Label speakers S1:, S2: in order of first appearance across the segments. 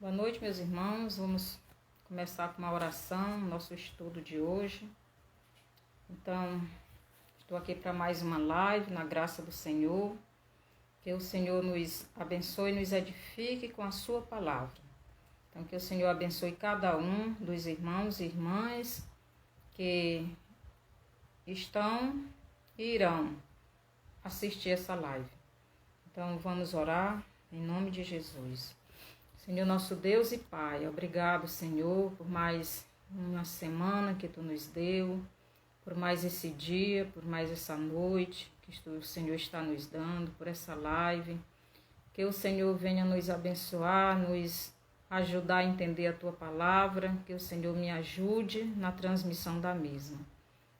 S1: Boa noite, meus irmãos. Vamos começar com uma oração, nosso estudo de hoje. Então, estou aqui para mais uma live, na graça do Senhor. Que o Senhor nos abençoe e nos edifique com a sua palavra. Então, que o Senhor abençoe cada um dos irmãos e irmãs que estão e irão assistir essa live. Então, vamos orar em nome de Jesus. Senhor, nosso Deus e Pai, obrigado, Senhor, por mais uma semana que Tu nos deu, por mais esse dia, por mais essa noite que o Senhor está nos dando, por essa live. Que o Senhor venha nos abençoar, nos ajudar a entender a Tua palavra, que o Senhor me ajude na transmissão da mesma.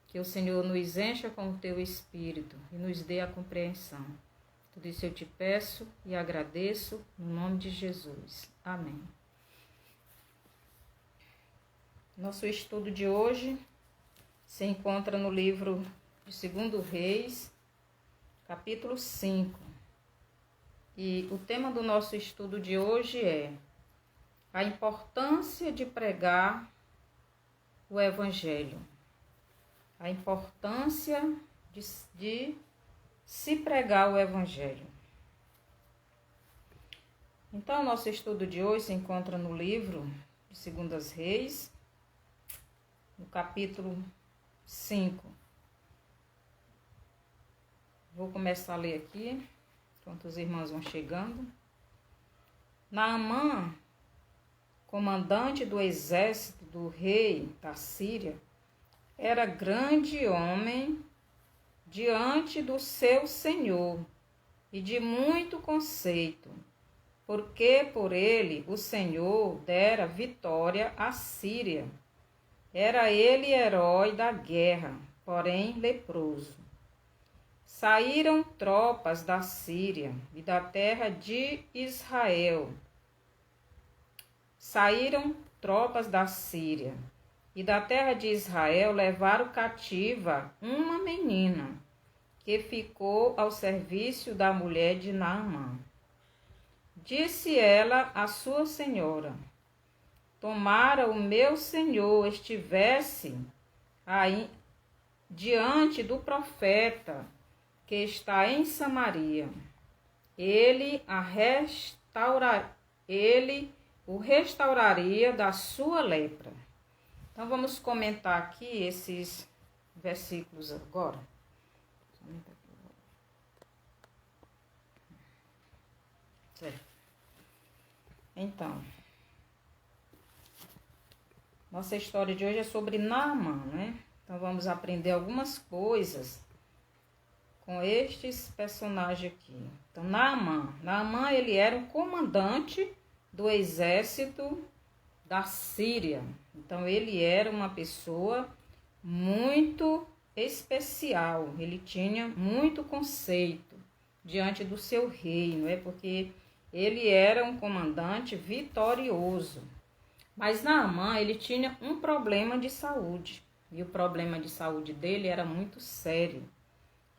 S1: Que o Senhor nos encha com o Teu Espírito e nos dê a compreensão. Tudo isso eu te peço e agradeço no nome de Jesus. Amém. Nosso estudo de hoje se encontra no livro de 2 Reis, capítulo 5. E o tema do nosso estudo de hoje é a importância de pregar o Evangelho. A importância de se pregar o Evangelho. Então, nosso estudo de hoje se encontra no livro de 2 Reis, no capítulo 5. Vou começar a ler aqui, enquanto os irmãos vão chegando. Naamã, comandante do exército do rei da Síria, era grande homem diante do seu senhor e de muito conceito, porque por ele o Senhor dera vitória à Síria. Era ele herói da guerra, porém leproso. Saíram tropas da Síria e da terra de Israel. E da terra de Israel levaram cativa uma menina, que ficou ao serviço da mulher de Naamã. Disse ela à sua senhora: tomara o meu senhor estivesse aí diante do profeta que está em Samaria. Ele o restauraria da sua lepra. Então, vamos comentar aqui esses versículos agora. Certo. Então, nossa história de hoje é sobre Naamã, né? Então, vamos aprender algumas coisas com estes personagens aqui. Então, Naamã, ele era um comandante do exército da Síria. Então, ele era uma pessoa muito especial. Ele tinha muito conceito diante do seu rei, não é? Porque ele era um comandante vitorioso. Mas Naamã, ele tinha um problema de saúde. E o problema de saúde dele era muito sério.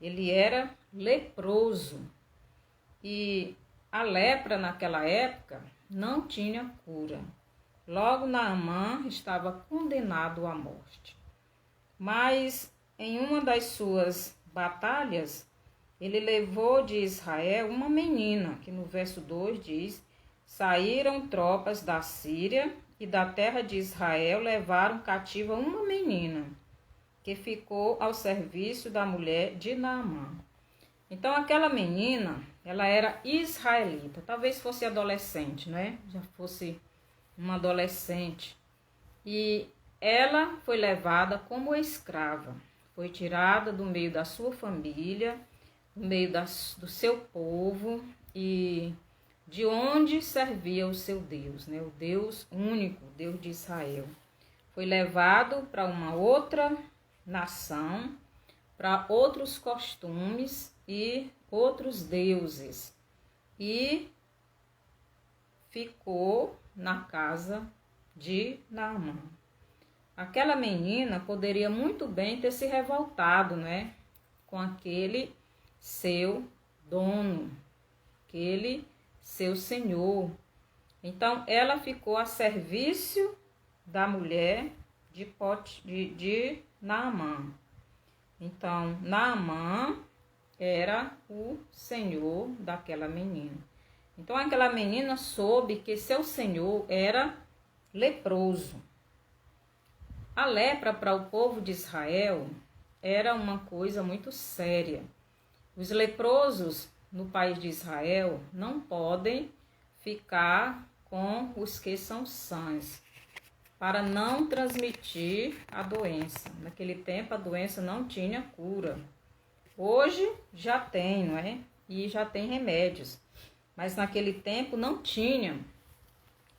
S1: Ele era leproso. E a lepra naquela época não tinha cura. Logo, Naamã estava condenado à morte. Mas em uma das suas batalhas, ele levou de Israel uma menina, que no verso 2 diz: saíram tropas da Síria e da terra de Israel levaram cativa uma menina, que ficou ao serviço da mulher de Naamã. Então, aquela menina, ela era israelita, talvez fosse adolescente, né? Já fosse uma adolescente. E ela foi levada como escrava, foi tirada do meio da sua família, no meio do seu povo e de onde servia o seu Deus, né? O Deus único, o Deus de Israel. Foi levado para uma outra nação, para outros costumes e outros deuses. E ficou na casa de Naamã. Aquela menina poderia muito bem ter se revoltado, né, com aquele seu dono, aquele seu senhor, Então, ela ficou a serviço da mulher de Naamã. Então, Naamã era o senhor daquela menina. Então, aquela menina soube que seu senhor era leproso. A lepra para o povo de Israel era uma coisa muito séria. Os leprosos no país de Israel não podem ficar com os que são sãos, para não transmitir a doença. Naquele tempo a doença não tinha cura. Hoje já tem, não é? E já tem remédios. Mas naquele tempo não tinha.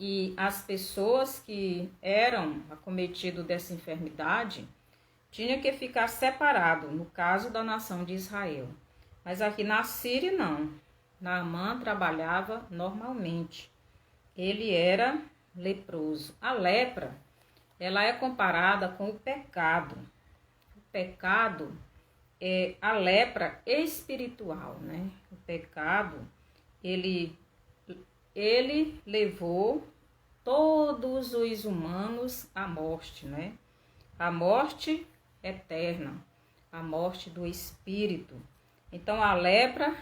S1: E as pessoas que eram acometidas dessa enfermidade tinham que ficar separados, no caso da nação de Israel. Mas aqui na Síria não. Naamã trabalhava normalmente. Ele era leproso. A lepra, ela é comparada com o pecado. O pecado é a lepra espiritual, né? O pecado, ele levou todos os humanos à morte, né? A morte eterna, a morte do espírito. Então, a lepra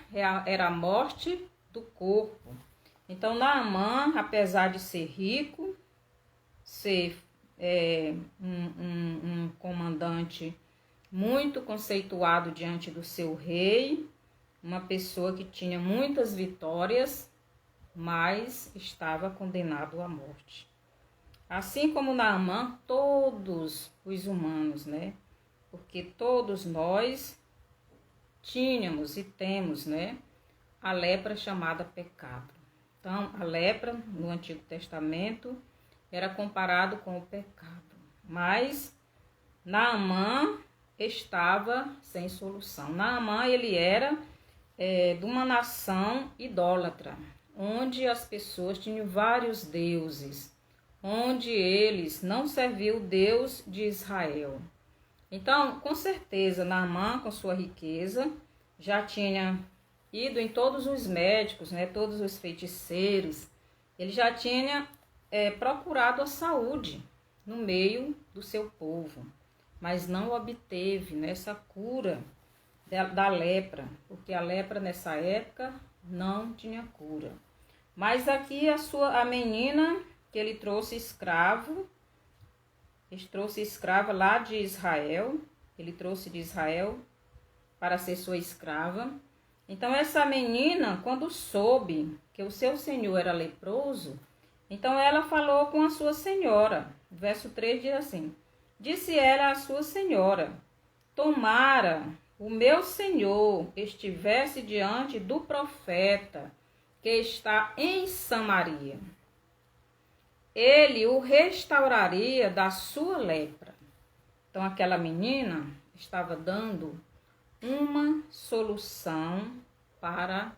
S1: era a morte do corpo. Então, Naamã, apesar de ser rico, ser um comandante muito conceituado diante do seu rei, uma pessoa que tinha muitas vitórias, mas estava condenado à morte. Assim como Naamã, todos os humanos, né? Porque todos nós tínhamos e temos, né, a lepra chamada pecado. Então, a lepra no Antigo Testamento era comparado com o pecado. Mas Naamã estava sem solução. Naamã, ele era de uma nação idólatra, onde as pessoas tinham vários deuses, onde eles não serviam o Deus de Israel. Então, com certeza, Naamã, com sua riqueza, já tinha ido em todos os médicos, né, todos os feiticeiros. Ele já tinha procurado a saúde no meio do seu povo, mas não obteve nessa cura da lepra, porque a lepra nessa época não tinha cura. Mas aqui a menina que ele trouxe escrava lá de Israel, ele trouxe de Israel para ser sua escrava. Então essa menina, quando soube que o seu senhor era leproso, então ela falou com a sua senhora. Verso 3 diz assim: disse ela à sua senhora: tomara o meu senhor estivesse diante do profeta que está em Samaria, ele o restauraria da sua lepra. Então aquela menina estava dando uma solução para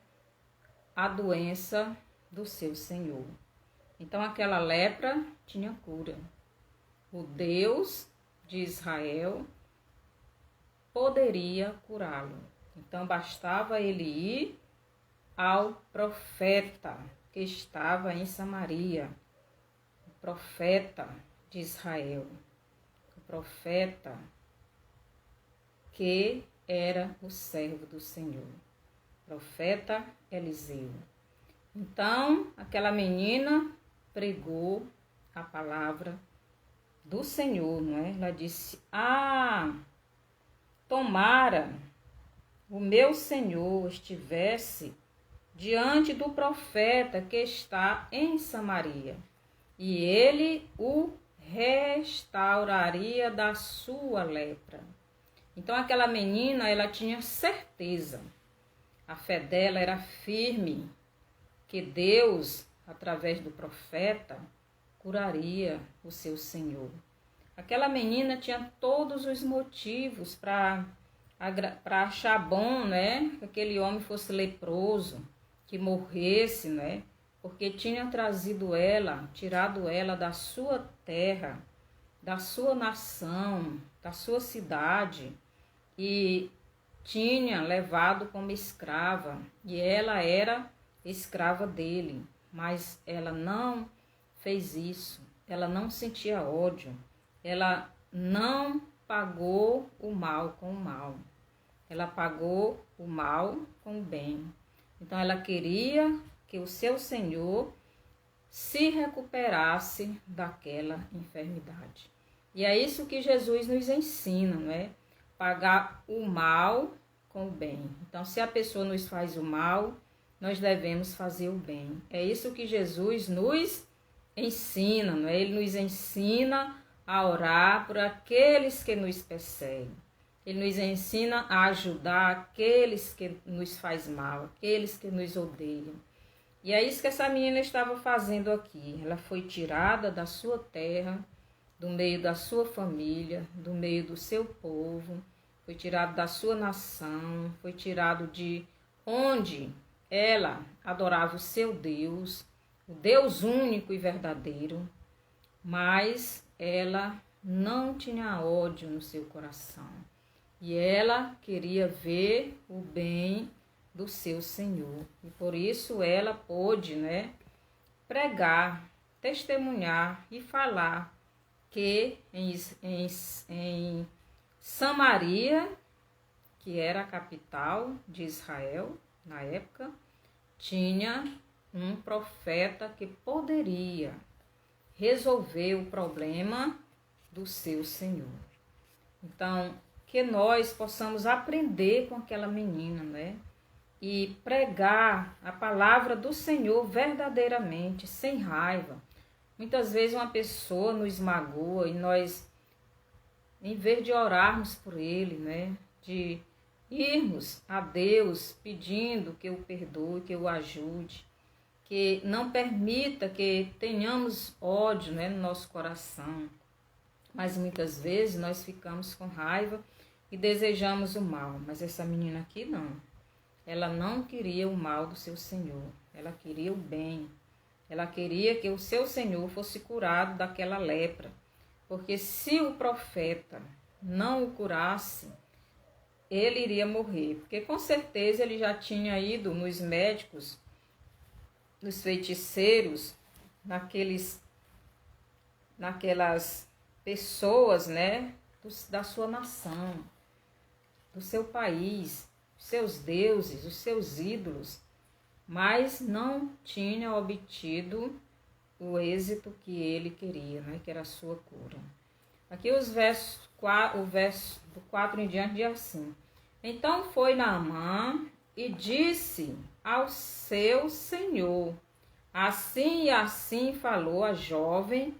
S1: a doença do seu senhor. Então aquela lepra tinha cura. O Deus de Israel poderia curá-lo. Então bastava ele ir ao profeta que estava em Samaria, o profeta de Israel, o profeta que era o servo do Senhor, profeta Eliseu. Então aquela menina pregou a palavra do Senhor, não é? Ela disse: tomara o meu Senhor estivesse diante do profeta que está em Samaria, e ele o restauraria da sua lepra. Então aquela menina, ela tinha certeza, a fé dela era firme, que Deus, através do profeta, curaria o seu senhor. Aquela menina tinha todos os motivos para achar bom, né, que aquele homem fosse leproso, que morresse, né, porque tinha tirado ela da sua terra, da sua nação, da sua cidade, e tinha levado como escrava, e ela era escrava dele. mas ela não fez isso. Ela não sentia ódio. Ela não pagou o mal com o mal. Ela pagou o mal com o bem. Então ela queria que o seu Senhor se recuperasse daquela enfermidade. E é isso que Jesus nos ensina, não é? Pagar o mal com o bem. Então, se a pessoa nos faz o mal, nós devemos fazer o bem. É isso que Jesus nos ensina, não é? Ele nos ensina a orar por aqueles que nos perseguem. Ele nos ensina a ajudar aqueles que nos faz mal, aqueles que nos odeiam. E é isso que essa menina estava fazendo aqui. Ela foi tirada da sua terra, do meio da sua família, do meio do seu povo, foi tirado da sua nação, foi tirado de onde ela adorava o seu Deus, o Deus único e verdadeiro, mas ela não tinha ódio no seu coração. E ela queria ver o bem do seu Senhor. E por isso ela pôde, pregar, testemunhar e falar que em Samaria, que era a capital de Israel na época, tinha um profeta que poderia resolver o problema do seu Senhor. Então, que nós possamos aprender com aquela menina, e pregar a palavra do Senhor verdadeiramente, sem raiva. Muitas vezes uma pessoa nos magoa e nós, em vez de orarmos por ele, de irmos a Deus pedindo que o perdoe, que o ajude, que não permita que tenhamos ódio, no nosso coração. Mas muitas vezes nós ficamos com raiva e desejamos o mal. Mas essa menina aqui não. Ela não queria o mal do seu Senhor. Ela queria o bem. Ela queria que o seu Senhor fosse curado daquela lepra. Porque se o profeta não o curasse, ele iria morrer. Porque com certeza ele já tinha ido nos médicos, nos feiticeiros, naquelas pessoas, da sua nação, do seu país, seus deuses, os seus ídolos, mas não tinha obtido o êxito que ele queria, que era a sua cura. Aqui o verso do 4 em diante diz assim: Então foi Naamã e disse ao seu senhor, assim e assim falou a jovem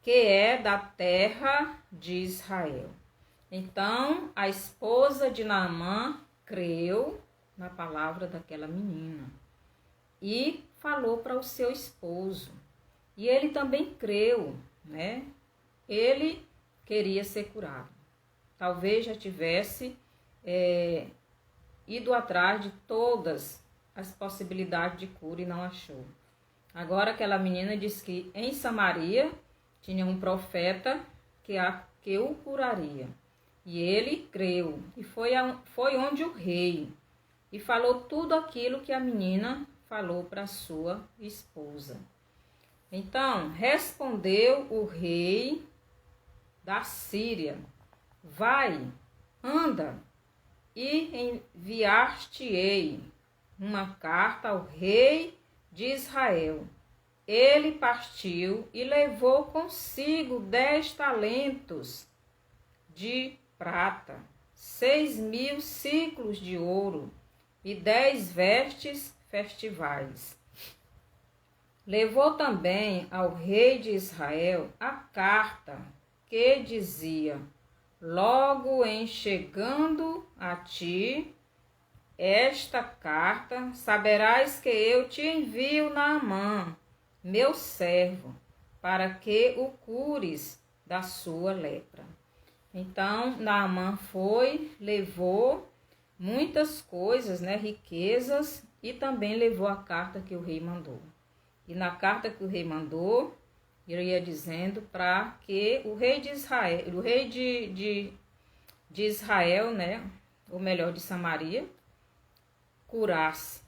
S1: que é da terra de Israel. Então a esposa de Naamã creu na palavra daquela menina e falou para o seu esposo. E ele também creu, Ele queria ser curado. Talvez já tivesse ido atrás de todas as possibilidades de cura e não achou. Agora aquela menina diz que em Samaria tinha um profeta que o curaria. E ele creu, e foi onde o rei, e falou tudo aquilo que a menina falou para sua esposa. Então, respondeu o rei da Síria: Vai, anda, e enviar-te-ei uma carta ao rei de Israel. Ele partiu e levou consigo 10 talentos de prata, 6.000 ciclos de ouro e 10 vestes festivais. Levou também ao rei de Israel a carta que dizia: Logo em chegando a ti esta carta, saberás que eu te envio Naamã, meu servo, para que o cures da sua lepra. Então, Naamã foi, levou muitas coisas, riquezas, e também levou a carta que o rei mandou. E na carta que o rei mandou, ele ia dizendo para que o rei de Israel, de Israel, ou melhor, de Samaria, curasse.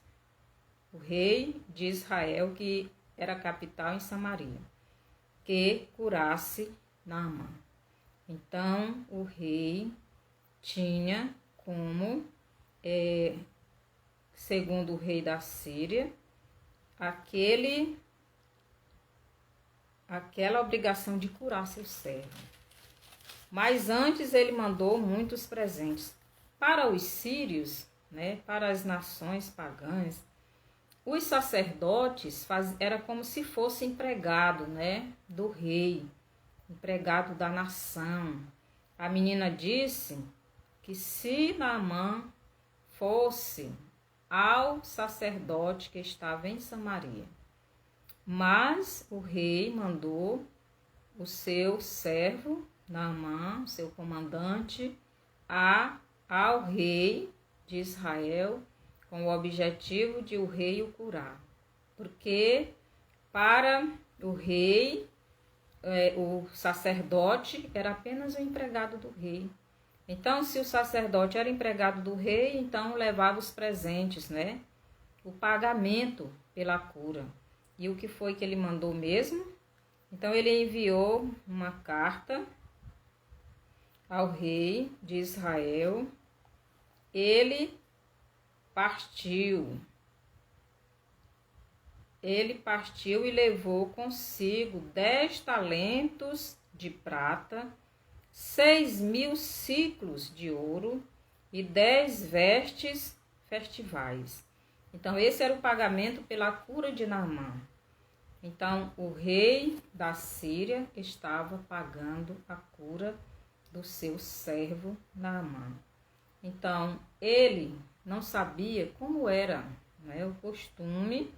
S1: O rei de Israel que era a capital em Samaria, que curasse Naamã. Então, o rei tinha como, segundo o rei da Síria, aquela obrigação de curar seu servo. Mas antes ele mandou muitos presentes. Para os sírios, né, para as nações pagãs, os sacerdotes era como se fosse empregado, né, do rei, empregado da nação. A menina disse que se Naamã fosse ao sacerdote que estava em Samaria, mas o rei mandou o seu servo Naamã, seu comandante, ao rei de Israel, com o objetivo de o rei o curar. Porque para o rei, o sacerdote era apenas o empregado do rei. Então, se o sacerdote era empregado do rei, então levava os presentes, né? O pagamento pela cura. E o que foi que ele mandou mesmo? Então, ele enviou uma carta ao rei de Israel. Ele partiu e levou consigo 10 talentos de prata, 6.000 ciclos de ouro e 10 vestes festivais. Então, esse era o pagamento pela cura de Naamã. Então, o rei da Síria estava pagando a cura do seu servo Naamã. Então, ele não sabia como era, né, o costume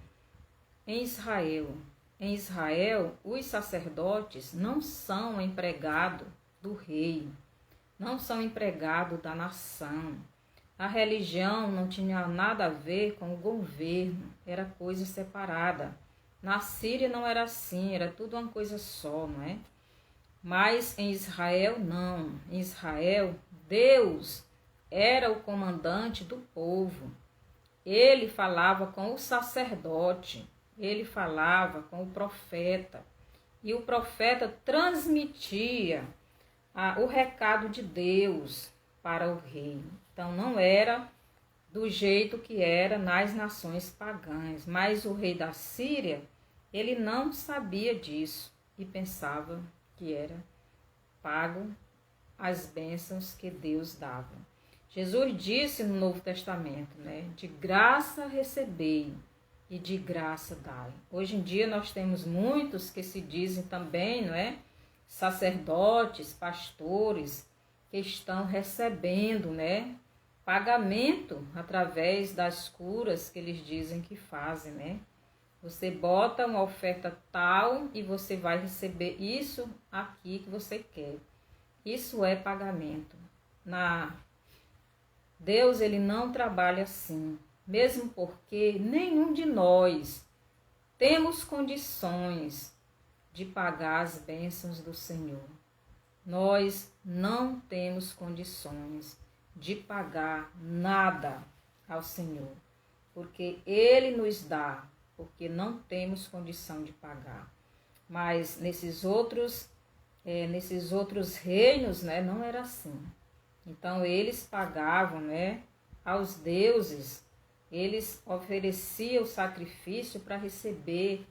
S1: em Israel. Em Israel, os sacerdotes não são empregados do rei, não são empregados da nação. A religião não tinha nada a ver com o governo, era coisa separada. Na Síria não era assim, era tudo uma coisa só, não é? Mas em Israel não. Em Israel, Deus era o comandante do povo. Ele falava com o sacerdote, ele falava com o profeta. E o profeta transmitia o recado de Deus para o rei. Então não era do jeito que era nas nações pagãs. Mas o rei da Síria, ele não sabia disso e pensava que era pago as bênçãos que Deus dava. Jesus disse no Novo Testamento, né? De graça recebei e de graça dai. Hoje em dia nós temos muitos que se dizem também, não é? Sacerdotes, pastores, que estão recebendo, né? Pagamento através das curas que eles dizem que fazem, né? Você bota uma oferta tal e você vai receber isso aqui que você quer. Isso é pagamento. Deus, ele não trabalha assim, mesmo porque nenhum de nós temos condições de pagar as bênçãos do Senhor. Nós não temos condições de pagar nada ao Senhor, porque Ele nos dá, porque não temos condição de pagar. Mas nesses outros reinos, né, não era assim. Então eles pagavam, né, aos deuses, eles ofereciam o sacrifício para receber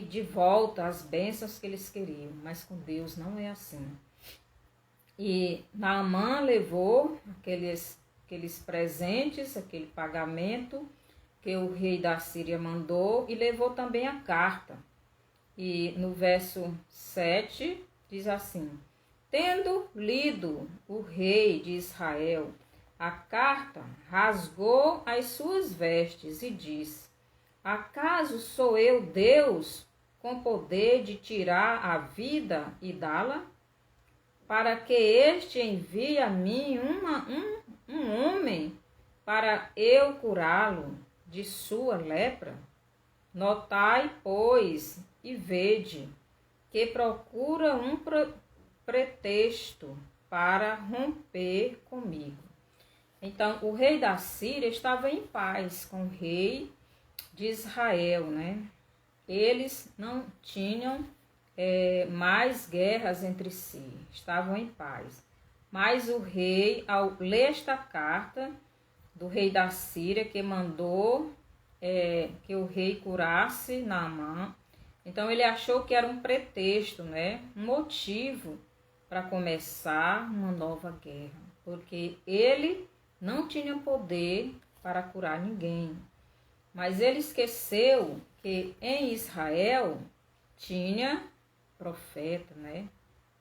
S1: de volta as bênçãos que eles queriam, mas com Deus não é assim. E Naamã levou aqueles presentes, aquele pagamento que o rei da Síria mandou, e levou também a carta. E no verso 7 diz assim: tendo lido o rei de Israel a carta, rasgou as suas vestes e disse: acaso sou eu Deus com poder de tirar a vida e dá-la? Para que este envie a mim um homem para eu curá-lo de sua lepra? Notai, pois, e vede, que procura um pretexto para romper comigo. Então, o rei da Síria estava em paz com o rei de Israel, né? eles não tinham mais guerras entre si, estavam em paz. Mas o rei, ao ler esta carta do rei da Síria, que mandou que o rei curasse Naamã, então ele achou que era um pretexto, né? Um motivo para começar uma nova guerra, porque ele não tinha poder para curar ninguém. Mas ele esqueceu que em Israel tinha profeta, né?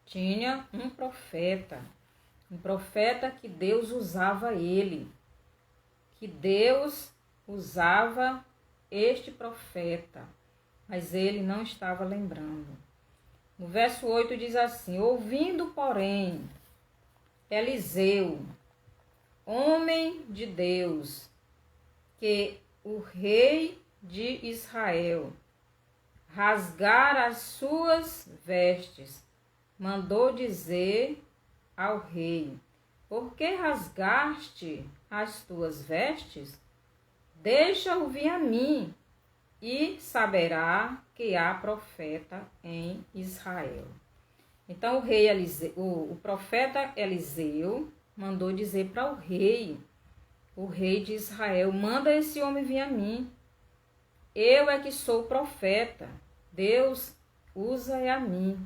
S1: Tinha um profeta que Deus usava ele, que Deus usava este profeta, mas ele não estava lembrando. No verso 8 diz assim: ouvindo, porém, Eliseu, homem de Deus, que o rei de Israel rasgara as suas vestes, mandou dizer ao rei: por que rasgaste as tuas vestes? Deixa-o vir a mim, e saberá que há profeta em Israel. Então o profeta Eliseu mandou dizer para o rei de Israel: manda esse homem vir a mim. Eu é que sou profeta. Deus usa a mim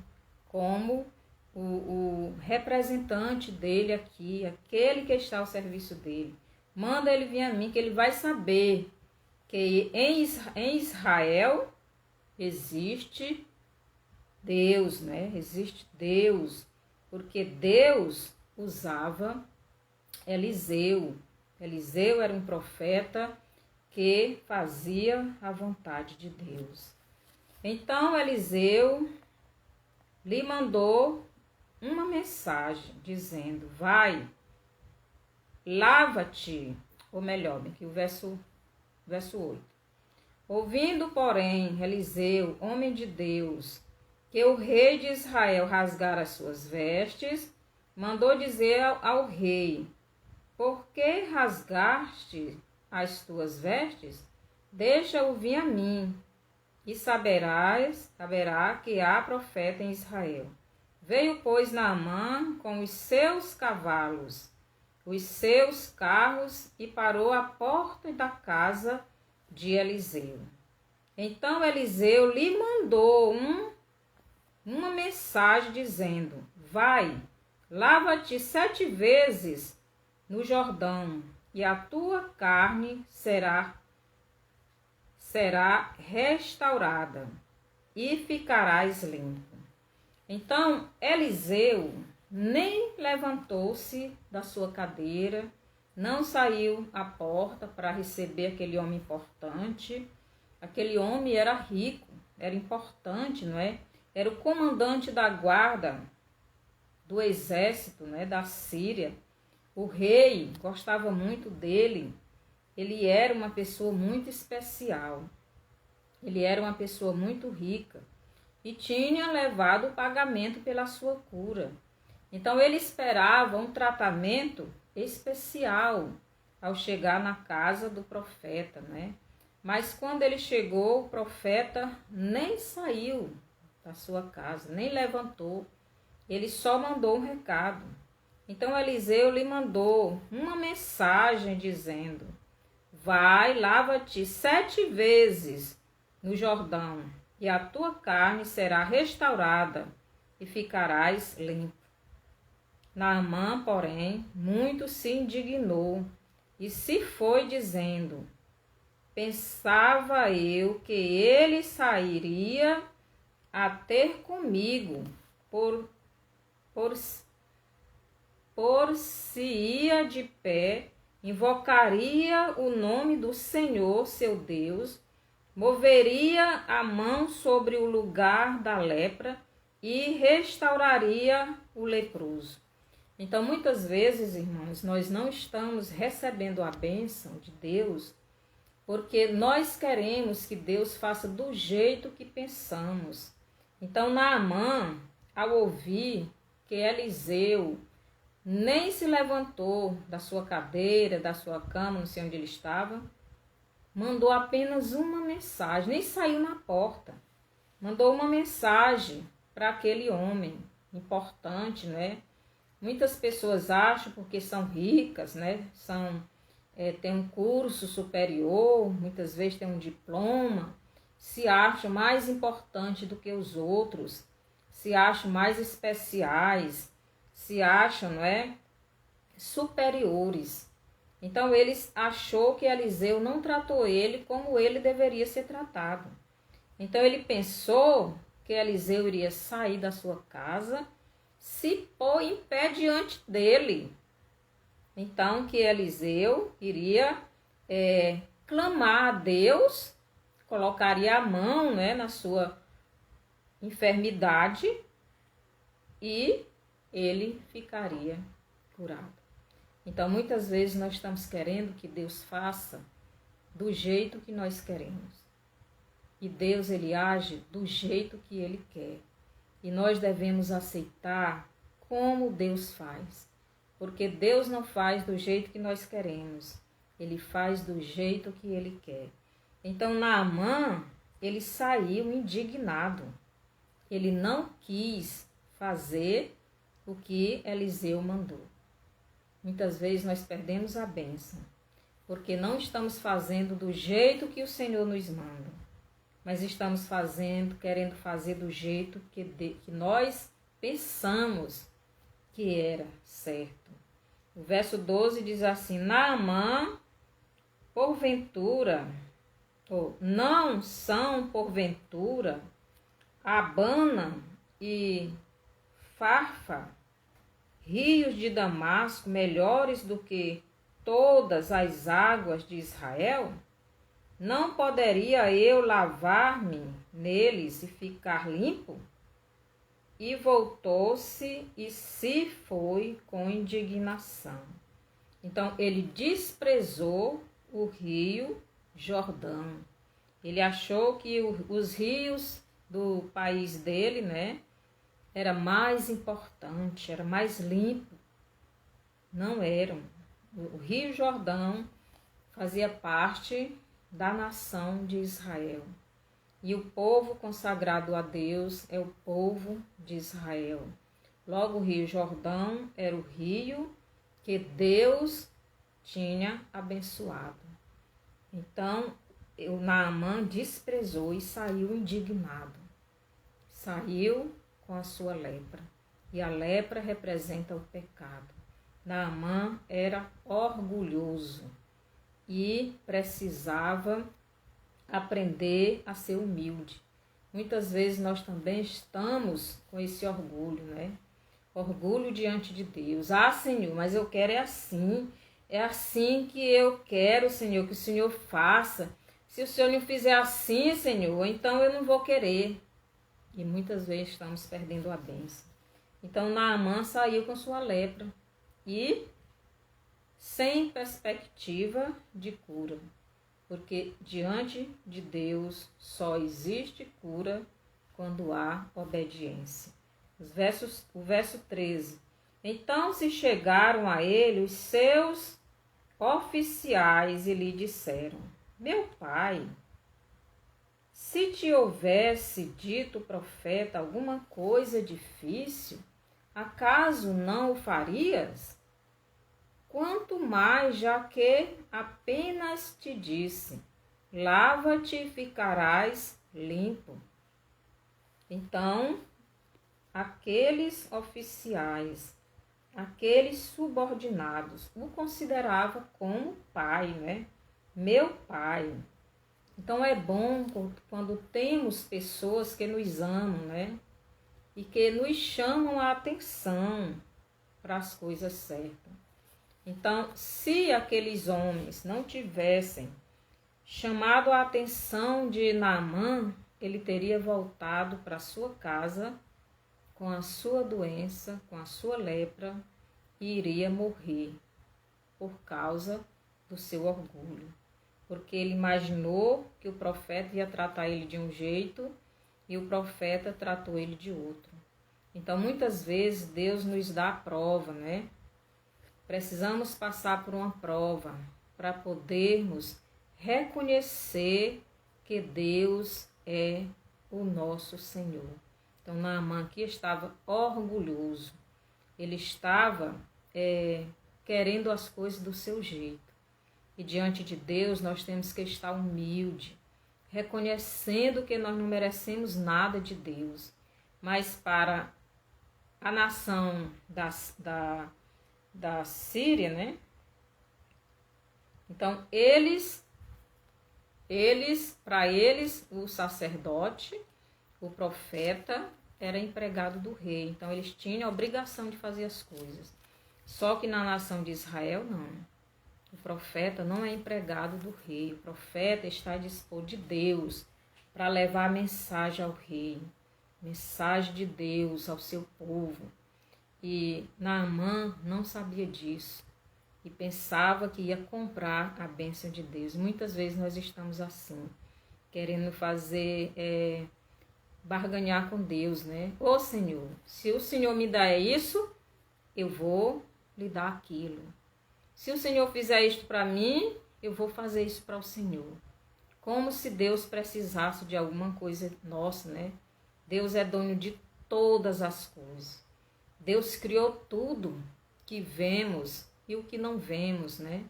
S1: como o representante dele aqui, aquele que está ao serviço dele. Manda ele vir a mim, que ele vai saber que em Israel existe Deus, né? Existe Deus, porque Deus usava Eliseu. Eliseu era um profeta que fazia a vontade de Deus. Então Eliseu lhe mandou uma mensagem dizendo: vai, lava-te, ou melhor, que o verso 8. Ouvindo, porém, Eliseu, homem de Deus, que o rei de Israel rasgara as suas vestes, mandou dizer ao rei: por que rasgaste as tuas vestes? Deixa-o vir a mim, e saberá que há profeta em Israel. Veio, pois, Naamã com os seus cavalos, os seus carros, e parou à porta da casa de Eliseu. Então Eliseu lhe mandou uma mensagem dizendo: vai, lava-te 7 vezes no Jordão, e a tua carne será restaurada, e ficarás limpo. Então Eliseu nem levantou-se da sua cadeira, não saiu à porta para receber aquele homem importante. Aquele homem era rico, era importante, não é? Era o comandante da guarda do exército, né, da Síria. O rei gostava muito dele. Ele era uma pessoa muito especial. Ele era uma pessoa muito rica e tinha levado o pagamento pela sua cura. Então ele esperava um tratamento especial ao chegar na casa do profeta, né? Mas quando ele chegou, o profeta nem saiu da sua casa, nem levantou. Ele só mandou um recado. Então Eliseu lhe mandou uma mensagem dizendo: vai, lava-te 7 vezes no Jordão, e a tua carne será restaurada, e ficarás limpo. Naamã, porém, muito se indignou, e se foi dizendo: pensava eu que ele sairia a ter comigo, por-se ia de pé, invocaria o nome do Senhor, seu Deus, moveria a mão sobre o lugar da lepra e restauraria o leproso. Então, muitas vezes, irmãos, nós não estamos recebendo a bênção de Deus porque nós queremos que Deus faça do jeito que pensamos. Então, Naamã, ao ouvir que Eliseu nem se levantou da sua cadeira, da sua cama, não sei onde ele estava, mandou apenas uma mensagem, nem saiu na porta. Mandou uma mensagem para aquele homem importante, né? Muitas pessoas acham, porque são ricas, né? Tem um curso superior, muitas vezes tem um diploma, se acham mais importante do que os outros, se acham mais especiais, se acham, não é, superiores. Então ele achou que Eliseu não tratou ele como ele deveria ser tratado. Então ele pensou que Eliseu iria sair da sua casa, se pôr em pé diante dele. Então que Eliseu iria clamar a Deus, colocaria a mão, né, na sua enfermidade e ele ficaria curado. Então muitas vezes nós estamos querendo que Deus faça do jeito que nós queremos. E Deus, ele age do jeito que ele quer. E nós devemos aceitar como Deus faz. Porque Deus não faz do jeito que nós queremos. Ele faz do jeito que ele quer. Então Naamã, ele saiu indignado. Ele não quis fazer o que Eliseu mandou. Muitas vezes nós perdemos a bênção. Porque não estamos fazendo do jeito que o Senhor nos manda. Mas estamos querendo fazer do jeito que nós pensamos que era certo. O verso 12 diz assim: Naamã, porventura, ou não são porventura, Abana e Farfa, rios de Damasco, melhores do que todas as águas de Israel? Não poderia eu lavar-me neles e ficar limpo? E voltou-se e se foi com indignação. Então, ele desprezou o rio Jordão. Ele achou que os rios do país dele, né, era mais importante, era mais limpo. Não eram. O rio Jordão fazia parte da nação de Israel. E o povo consagrado a Deus é o povo de Israel. Logo, o rio Jordão era o rio que Deus tinha abençoado. Então, o Naamã desprezou e saiu indignado. Saiu com a sua lepra. E a lepra representa o pecado. Naamã era orgulhoso e precisava aprender a ser humilde. Muitas vezes nós também estamos com esse orgulho, né? Orgulho diante de Deus. Ah, Senhor, mas eu quero é assim que eu quero, Senhor, que o Senhor faça. Se o Senhor não fizer assim, Senhor, então eu não vou querer. E muitas vezes estamos perdendo a bênção. Então Naamã saiu com sua lepra e sem perspectiva de cura, porque diante de Deus só existe cura quando há obediência. O verso 13. Então se chegaram a ele os seus oficiais e lhe disseram: Meu pai, se te houvesse dito o profeta alguma coisa difícil, acaso não o farias? Quanto mais, já que apenas te disse: lava-te e ficarás limpo. Então, aqueles oficiais, aqueles subordinados, o consideravam como pai, né? Meu pai. Então, é bom quando temos pessoas que nos amam, né? E que nos chamam a atenção para as coisas certas. Então, se aqueles homens não tivessem chamado a atenção de Naamã, ele teria voltado para sua casa com a sua doença, com a sua lepra, e iria morrer por causa do seu orgulho. Porque ele imaginou que o profeta ia tratar ele de um jeito e o profeta tratou ele de outro. Então, muitas vezes, Deus nos dá a prova, né? Precisamos passar por uma prova para podermos reconhecer que Deus é o nosso Senhor. Então, Naamã aqui estava orgulhoso. Ele estava querendo as coisas do seu jeito. E diante de Deus nós temos que estar humilde, reconhecendo que nós não merecemos nada de Deus. Mas para a nação da Síria, né? Então, para eles, o sacerdote, o profeta, era empregado do rei. Então, eles tinham a obrigação de fazer as coisas. Só que na nação de Israel, não. O profeta não é empregado do rei. O profeta está a dispor de Deus para levar a mensagem ao rei. Mensagem de Deus ao seu povo. E Naamã não sabia disso. E pensava que ia comprar a bênção de Deus. Muitas vezes nós estamos assim, querendo fazer, barganhar com Deus, né? Ô Senhor, se o Senhor me dá isso, eu vou lhe dar aquilo. Se o Senhor fizer isto para mim, eu vou fazer isso para o Senhor. Como se Deus precisasse de alguma coisa nossa, né? Deus é dono de todas as coisas. Deus criou tudo que vemos e o que não vemos, né?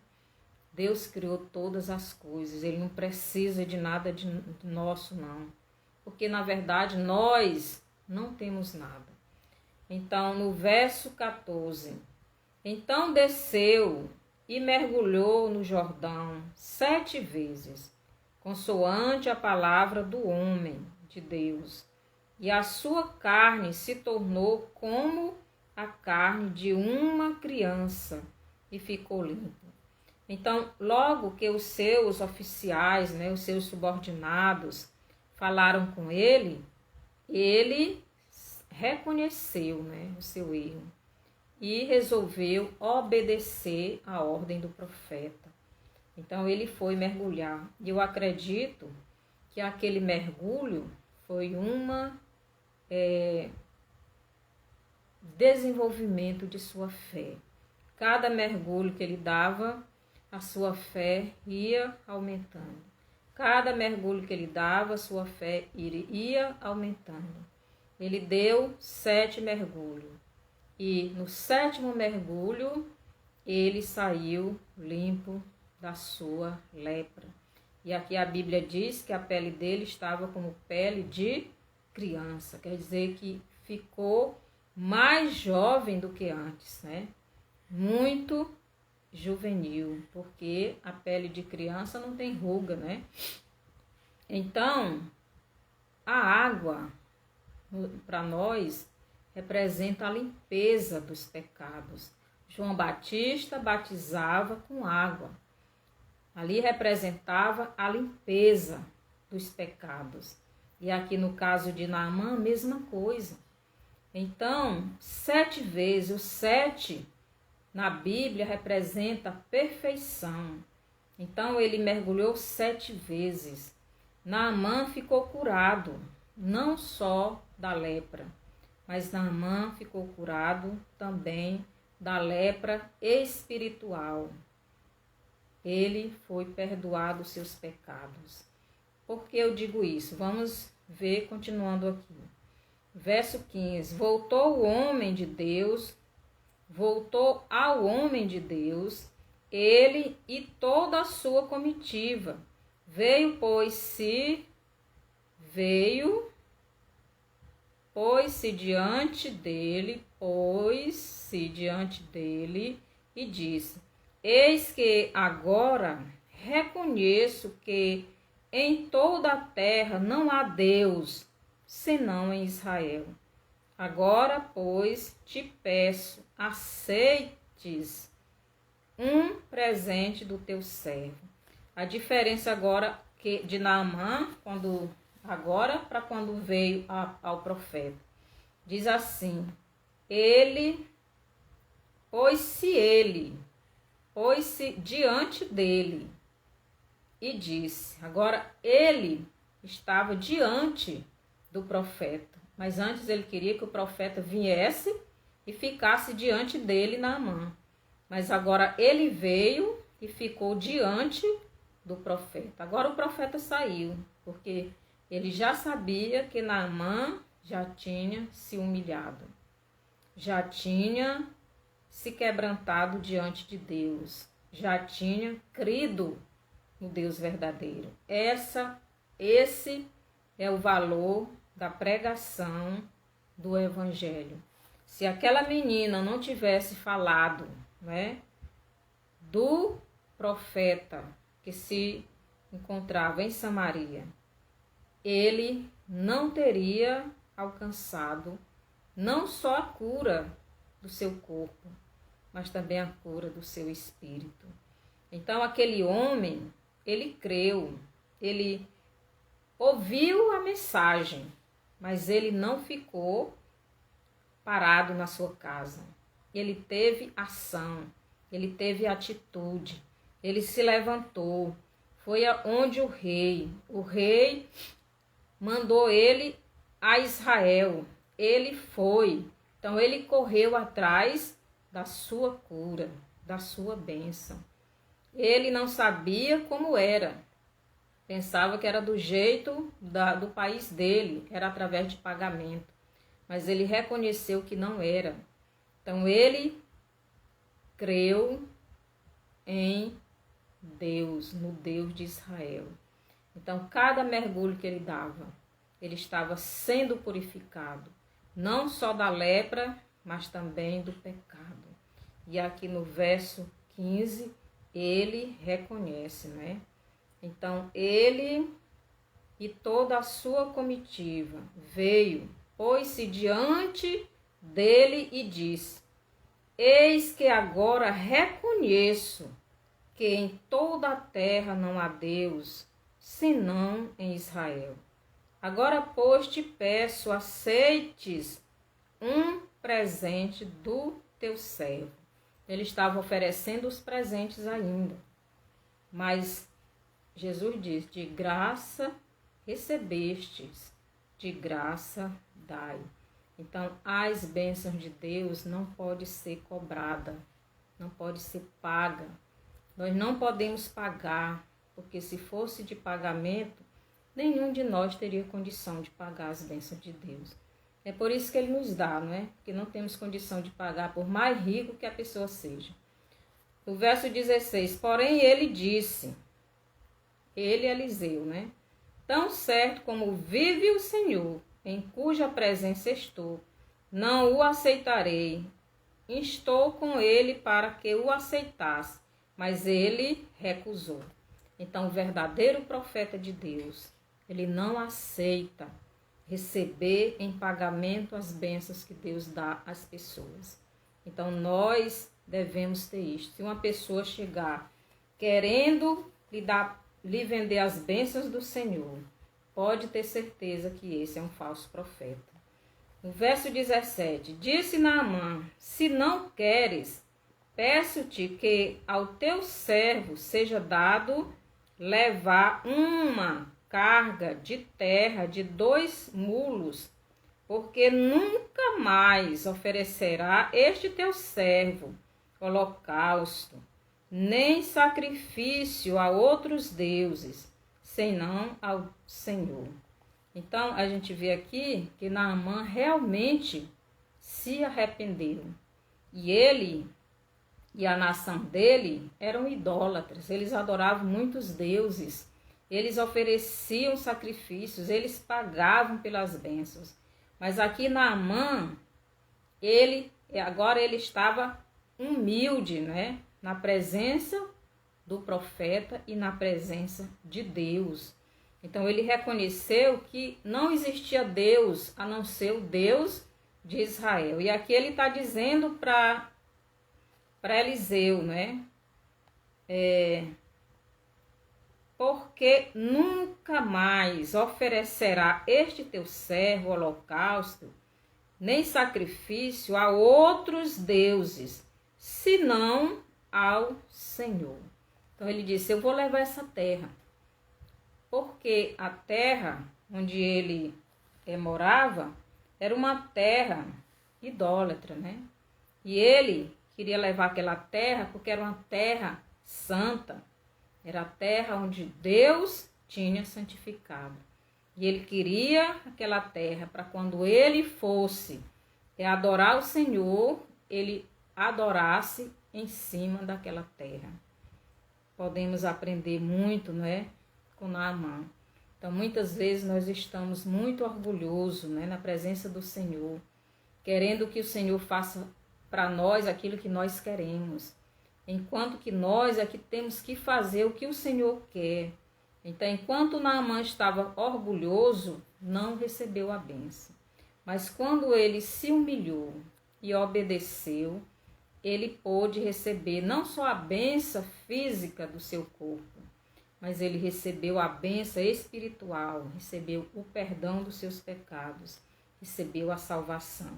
S1: Deus criou todas as coisas. Ele não precisa de nada de nosso, não. Porque, na verdade, nós não temos nada. Então, no verso 14. Então desceu e mergulhou no Jordão 7 vezes, consoante a palavra do homem de Deus. E a sua carne se tornou como a carne de uma criança, e ficou limpo. Então, logo que os seus oficiais, né, os seus subordinados, falaram com ele, ele reconheceu, né, o seu erro e resolveu obedecer à ordem do profeta. Então, ele foi mergulhar. E eu acredito que aquele mergulho foi desenvolvimento de sua fé. Cada mergulho que ele dava, a sua fé ia aumentando. Cada mergulho que ele dava, a sua fé ia aumentando. Ele deu 7 mergulhos. E no 7º mergulho, ele saiu limpo da sua lepra. E aqui a Bíblia diz que a pele dele estava como pele de criança. Quer dizer que ficou mais jovem do que antes, né? Muito juvenil, porque a pele de criança não tem ruga, né? Então, a água, para nós, representa a limpeza dos pecados. João Batista batizava com água. Ali representava a limpeza dos pecados. E aqui no caso de Naamã, a mesma coisa. Então, 7 vezes, o 7 na Bíblia representa perfeição. Então, ele mergulhou 7 vezes. Naamã ficou curado, não só da lepra, mas Naamã ficou curado também da lepra espiritual. Ele foi perdoado os seus pecados. Por que eu digo isso? Vamos ver continuando aqui. Verso 15. Voltou ao homem de Deus, ele e toda a sua comitiva. Veio, pôs-se diante dele e disse: Eis que agora reconheço que em toda a terra não há Deus, senão em Israel. Agora, pois, te peço, aceites um presente do teu servo. A diferença agora de Naamã, para quando veio ao profeta. Diz assim, pôs-se diante dele e disse. Agora, ele estava diante do profeta, mas antes ele queria que o profeta viesse e ficasse diante dele, Naamã. Mas agora ele veio e ficou diante do profeta. Agora o profeta saiu, porque ele já sabia que Naamã já tinha se humilhado, já tinha se quebrantado diante de Deus, já tinha crido no Deus verdadeiro. Esse é o valor da pregação do evangelho. Se aquela menina não tivesse falado, né, do profeta que se encontrava em Samaria, ele não teria alcançado não só a cura do seu corpo, mas também a cura do seu espírito. Então aquele homem, ele creu, ele ouviu a mensagem, mas ele não ficou parado na sua casa. Ele teve ação, ele teve atitude, ele se levantou, foi aonde o rei mandou ele a Israel, ele foi, então ele correu atrás da sua cura, da sua bênção. Ele não sabia como era, pensava que era do jeito do país dele, era através de pagamento, mas ele reconheceu que não era. Então ele creu em Deus, no Deus de Israel. Então cada mergulho que ele dava, ele estava sendo purificado, não só da lepra, mas também do pecado. E aqui no verso 15, ele reconhece, né? Então ele e toda a sua comitiva veio, pôs-se diante dele e disse: eis que agora reconheço que em toda a terra não há Deus, senão em Israel. Agora, pois, te peço, aceites um presente do teu servo. Ele estava oferecendo os presentes ainda, mas Jesus diz: de graça recebestes, de graça dai. Então, as bênçãos de Deus não pode ser cobrada, não pode ser paga. Nós não podemos pagar, porque se fosse de pagamento, nenhum de nós teria condição de pagar as bênçãos de Deus. É por isso que ele nos dá, não é? Porque não temos condição de pagar, por mais rico que a pessoa seja. O verso 16, porém ele disse, ele Eliseu, né? Tão certo como vive o Senhor, em cuja presença estou, não o aceitarei. Estou com ele para que o aceitasse, mas ele recusou. Então, o verdadeiro profeta de Deus, ele não aceita receber em pagamento as bênçãos que Deus dá às pessoas. Então, nós devemos ter isso. Se uma pessoa chegar querendo lhe vender as bênçãos do Senhor, pode ter certeza que esse é um falso profeta. No verso 17, disse Naamã: se não queres, peço-te que ao teu servo seja dado levar uma carga de terra de 2 mulos, porque nunca mais oferecerá este teu servo holocausto, nem sacrifício a outros deuses, senão ao Senhor. Então, a gente vê aqui que Naamã realmente se arrependeu. E ele e a nação dele eram idólatras, eles adoravam muitos deuses, eles ofereciam sacrifícios, eles pagavam pelas bênçãos. Mas aqui Naamã, agora ele estava humilde, né? Na presença do profeta e na presença de Deus. Então ele reconheceu que não existia Deus a não ser o Deus de Israel. E aqui ele está dizendo para Eliseu, né? Porque nunca mais oferecerá este teu servo holocausto, nem sacrifício a outros deuses, senão ao Senhor. Então ele disse: eu vou levar essa terra, porque a terra onde ele morava era uma terra idólatra, né? E ele queria levar aquela terra porque era uma terra santa, Era a terra onde Deus tinha santificado. E ele queria aquela terra para quando ele fosse adorar o Senhor, ele adorasse em cima daquela terra. Podemos aprender muito, não é? Com Naamã. Então, muitas vezes nós estamos muito orgulhosos, né, na presença do Senhor, querendo que o Senhor faça para nós aquilo que nós queremos, enquanto que nós é que temos que fazer o que o Senhor quer. Então, enquanto Naamã estava orgulhoso, não recebeu a bênção. Mas quando ele se humilhou e obedeceu, ele pôde receber não só a bênção física do seu corpo, mas ele recebeu a bênção espiritual, recebeu o perdão dos seus pecados, recebeu a salvação.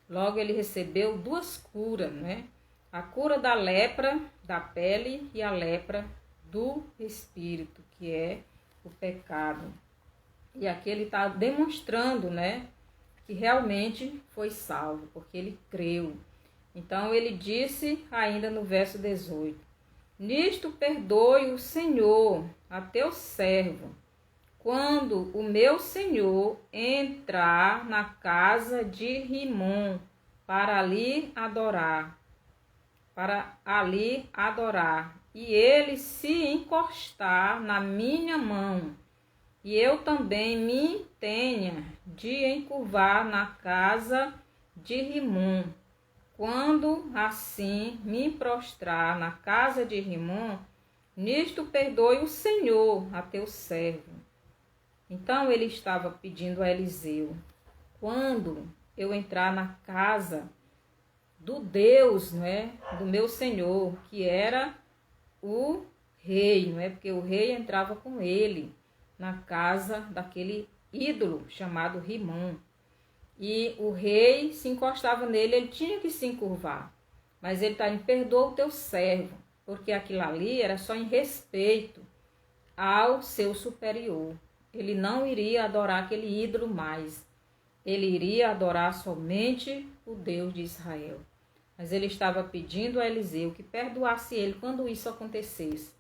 S1: Logo, ele recebeu 2 curas, né? A cura da lepra da pele e a lepra do espírito, que é o pecado. E aqui ele está demonstrando, né, que realmente foi salvo, porque ele creu. Então ele disse ainda no verso 18: nisto perdoe o Senhor a teu servo, quando o meu senhor entrar na casa de Rimom para ali adorar, e ele se encostar na minha mão, e eu também me tenha de encurvar na casa de Rimom. Quando assim me prostrar na casa de Rimom, nisto perdoe o Senhor a teu servo. Então ele estava pedindo a Eliseu: quando eu entrar na casa do Deus, não é, do meu Senhor, que era o rei, não é, porque o rei entrava com ele na casa daquele ídolo chamado Rimom. E o rei se encostava nele, ele tinha que se encurvar. Mas ele está dizendo: perdoa o teu servo, porque aquilo ali era só em respeito ao seu superior. Ele não iria adorar aquele ídolo mais. Ele iria adorar somente o Deus de Israel. Mas ele estava pedindo a Eliseu que perdoasse ele quando isso acontecesse.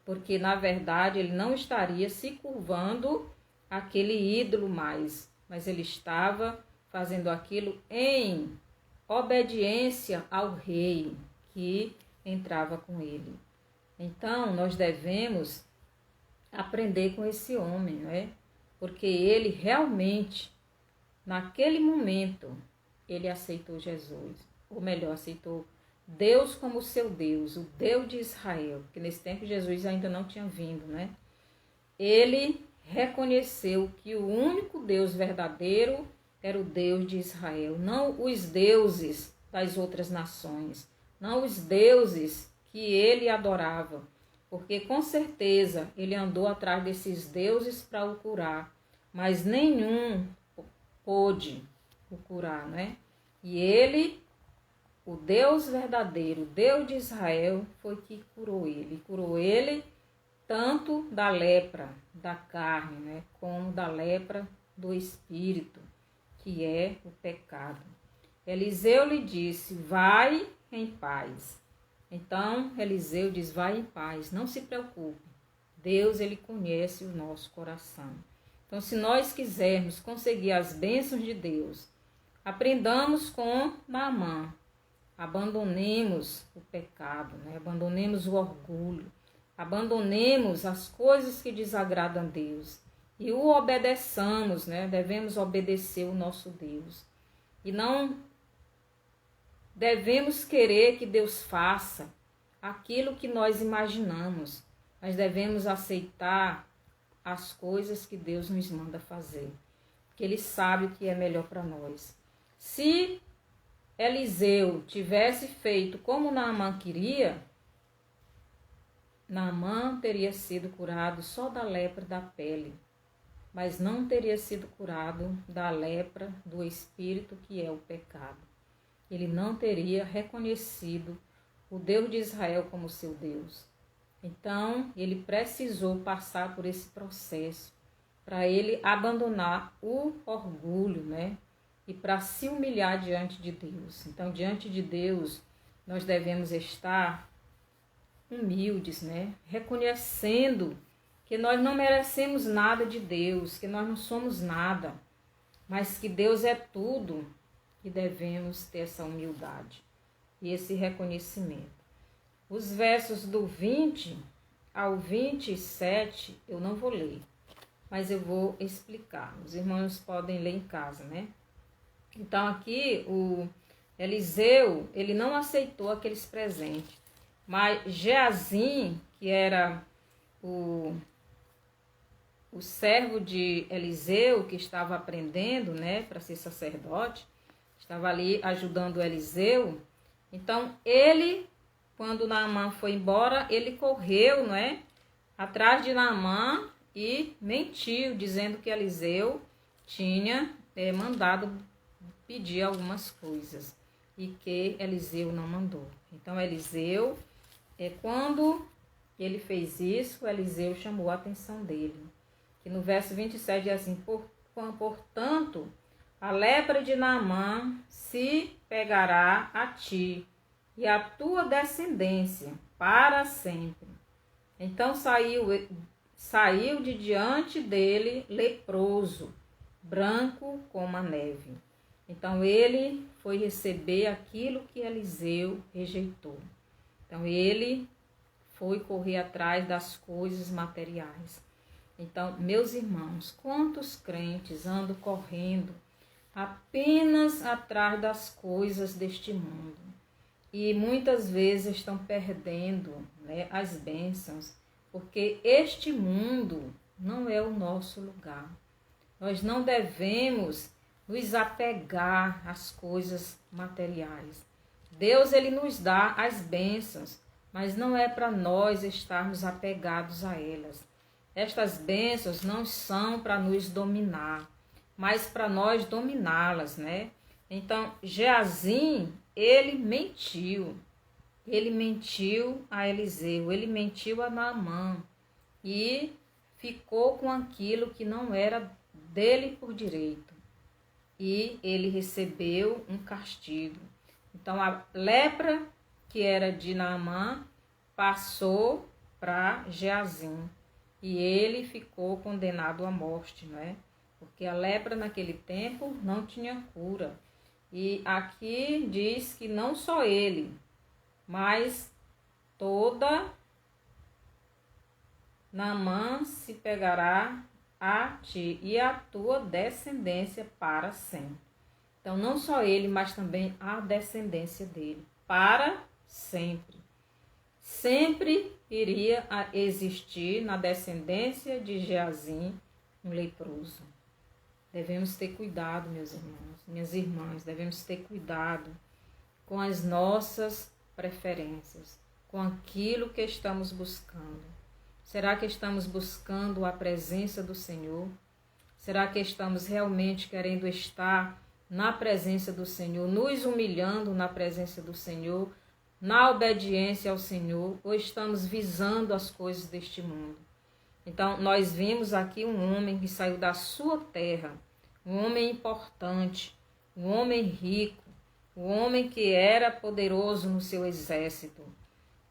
S1: Porque, na verdade, ele não estaria se curvando àquele ídolo mais. Mas ele estava fazendo aquilo em obediência ao rei que entrava com ele. Então, nós devemos aprender com esse homem, não é? Porque ele realmente, naquele momento, ele aceitou Jesus. Ou melhor, aceitou Deus como seu Deus, o Deus de Israel. Porque nesse tempo Jesus ainda não tinha vindo, né? Ele reconheceu que o único Deus verdadeiro era o Deus de Israel, não os deuses das outras nações, não os deuses que ele adorava, porque com certeza ele andou atrás desses deuses para o curar, mas nenhum pôde o curar, né? E ele, o Deus verdadeiro, o Deus de Israel, foi que curou ele tanto da lepra da carne, né, como da lepra do espírito, que é o pecado. Eliseu lhe disse: vai em paz. Então Eliseu diz: vai em paz, não se preocupe. Deus, ele conhece o nosso coração. Então, se nós quisermos conseguir as bênçãos de Deus, aprendamos com Naamã. Abandonemos o pecado, né? Abandonemos o orgulho. Abandonemos as coisas que desagradam a Deus e o obedeçamos, né? Devemos obedecer o nosso Deus. E não devemos querer que Deus faça aquilo que nós imaginamos, mas devemos aceitar as coisas que Deus nos manda fazer, porque Ele sabe o que é melhor para nós. Se Eliseu tivesse feito como Naamã queria, Naamã teria sido curado só da lepra da pele, mas não teria sido curado da lepra do espírito, que é o pecado. Ele não teria reconhecido o Deus de Israel como seu Deus. Então, ele precisou passar por esse processo para ele abandonar o orgulho, né? E para se humilhar diante de Deus. Então, diante de Deus, nós devemos estar humildes, né? Reconhecendo que nós não merecemos nada de Deus, que nós não somos nada, mas que Deus é tudo, e devemos ter essa humildade e esse reconhecimento. Os versos do 20 ao 27 eu não vou ler, mas eu vou explicar. Os irmãos podem ler em casa, né? Então aqui o Eliseu, ele não aceitou aqueles presentes, mas Geazim, que era o servo de Eliseu, que estava aprendendo, né, para ser sacerdote, estava ali ajudando Eliseu. Então ele, quando Naamã foi embora, ele correu, né, atrás de Naamã e mentiu, dizendo que Eliseu tinha mandado pedir algumas coisas e que Eliseu não mandou. Então Eliseu, quando ele fez isso, Eliseu chamou a atenção dele. Que no verso 27 diz assim: portanto, a lepra de Naamã se pegará a ti e a tua descendência para sempre. Então saiu de diante dele leproso, branco como a neve. Então ele foi receber aquilo que Eliseu rejeitou. Então ele foi correr atrás das coisas materiais. Então, meus irmãos, quantos crentes andam correndo apenas atrás das coisas deste mundo e muitas vezes estão perdendo, né, as bênçãos, porque este mundo não é o nosso lugar. Nós não devemos nos apegar às coisas materiais. Deus, ele nos dá as bênçãos, mas não é para nós estarmos apegados a elas. Estas bênçãos não são para nos dominar, mas para nós dominá-las, né? Então, Geazim, ele mentiu a Eliseu, ele mentiu a Naamã e ficou com aquilo que não era dele por direito. E ele recebeu um castigo. Então, a lepra que era de Naamã passou para Geazim. E ele ficou condenado à morte, né? Porque a lepra naquele tempo não tinha cura. E aqui diz que não só ele, mas toda Naamã se pegará a ti e a tua descendência para sempre. Então não só ele, mas também a descendência dele, para sempre. Sempre iria existir na descendência de Geazim um leproso. Devemos ter cuidado, meus irmãos, minhas irmãs, devemos ter cuidado com as nossas preferências, com aquilo que estamos buscando. Será que estamos buscando a presença do Senhor? Será que estamos realmente querendo estar na presença do Senhor, nos humilhando na presença do Senhor, na obediência ao Senhor, ou estamos visando as coisas deste mundo? Então, nós vimos aqui um homem que saiu da sua terra, um homem importante, um homem rico, um homem que era poderoso no seu exército.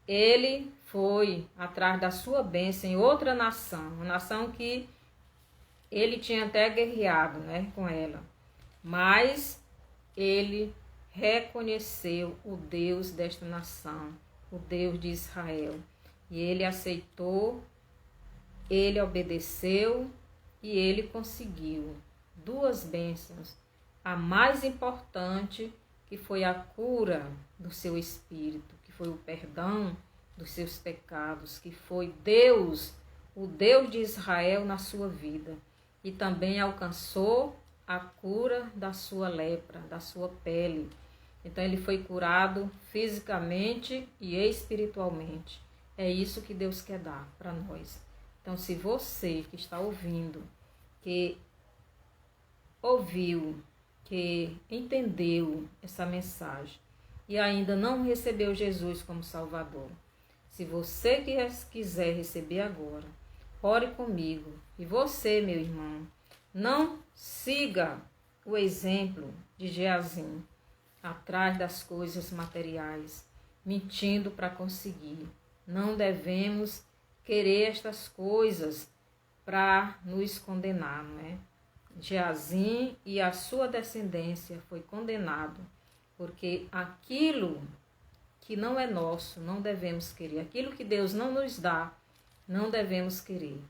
S1: Ele foi atrás da sua bênção em outra nação, uma nação que ele tinha até guerreado, né, com ela. Mas ele reconheceu o Deus desta nação, o Deus de Israel. E ele aceitou, ele obedeceu e ele conseguiu duas bênçãos. A mais importante, que foi a cura do seu espírito, que foi o perdão dos seus pecados, que foi Deus, o Deus de Israel na sua vida. E também alcançou a cura da sua lepra, da sua pele. Então ele foi curado fisicamente e espiritualmente. É isso que Deus quer dar para nós. Então, se você que está ouvindo, que ouviu, que entendeu essa mensagem e ainda não recebeu Jesus como Salvador, se você que quiser receber agora, ore comigo. E você, meu irmão, não siga o exemplo de Geazim, atrás das coisas materiais, mentindo para conseguir. Não devemos querer estas coisas para nos condenar, não é? Geazim e a sua descendência foi condenado, porque aquilo que não é nosso, não devemos querer. Aquilo que Deus não nos dá, não devemos querer.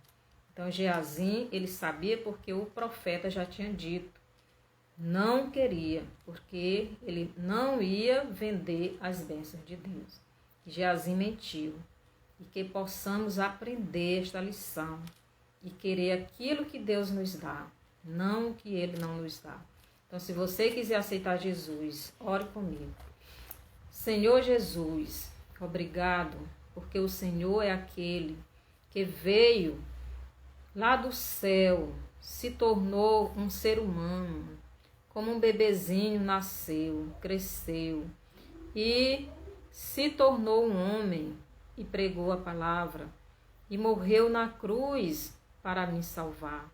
S1: Então, Geazim, ele sabia porque o profeta já tinha dito. Não queria, porque ele não ia vender as bênçãos de Deus. Geazim mentiu. E que possamos aprender esta lição e querer aquilo que Deus nos dá, não o que Ele não nos dá. Então, se você quiser aceitar Jesus, ore comigo. Senhor Jesus, obrigado, porque o Senhor é aquele que veio lá do céu, se tornou um ser humano, como um bebezinho nasceu, cresceu e se tornou um homem e pregou a palavra e morreu na cruz para me salvar.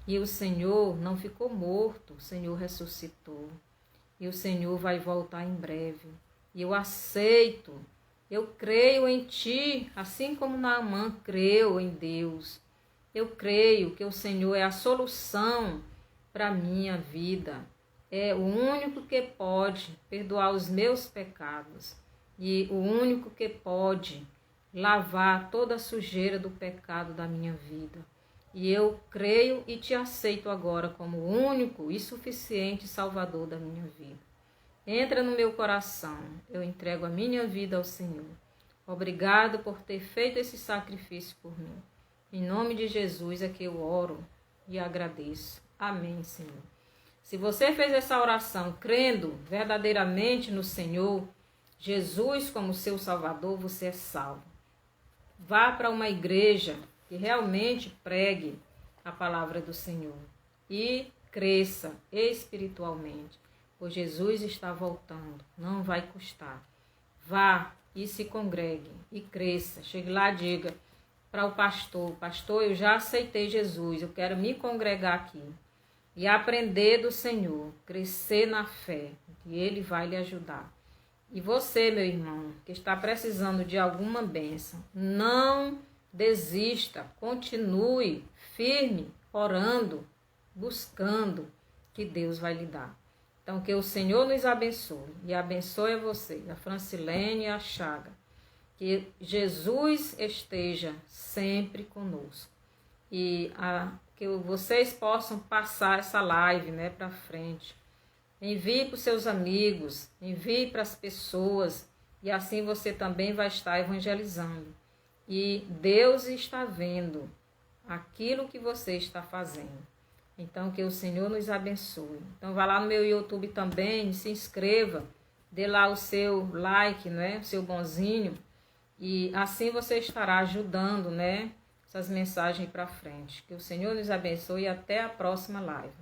S1: E o Senhor não ficou morto, o Senhor ressuscitou. E o Senhor vai voltar em breve. E eu aceito, eu creio em Ti, assim como Naamã creu em Deus. Eu creio que o Senhor é a solução para a minha vida. É o único que pode perdoar os meus pecados. E o único que pode lavar toda a sujeira do pecado da minha vida. E eu creio e te aceito agora como o único e suficiente Salvador da minha vida. Entra no meu coração, eu entrego a minha vida ao Senhor. Obrigado por ter feito esse sacrifício por mim. Em nome de Jesus é que eu oro e agradeço. Amém, Senhor. Se você fez essa oração crendo verdadeiramente no Senhor, Jesus como seu Salvador, você é salvo. Vá para uma igreja que realmente pregue a palavra do Senhor e cresça espiritualmente, pois Jesus está voltando, não vai custar. Vá e se congregue e cresça. Chegue lá e diga para o pastor: pastor, eu já aceitei Jesus, eu quero me congregar aqui e aprender do Senhor, crescer na fé, que Ele vai lhe ajudar. E você, meu irmão, que está precisando de alguma bênção, não desista, continue firme, orando, buscando, que Deus vai lhe dar. Então, que o Senhor nos abençoe e abençoe a você, a Francilene e a Chaga. Que Jesus esteja sempre conosco. E que vocês possam passar essa live, né, para frente. Envie para os seus amigos, envie para as pessoas, e assim você também vai estar evangelizando. E Deus está vendo aquilo que você está fazendo. Então, que o Senhor nos abençoe. Então, vá lá no meu YouTube também, se inscreva, dê lá o seu like, né, o seu bonzinho, e assim você estará ajudando, né, essas mensagens para frente. Que o Senhor nos abençoe e até a próxima live.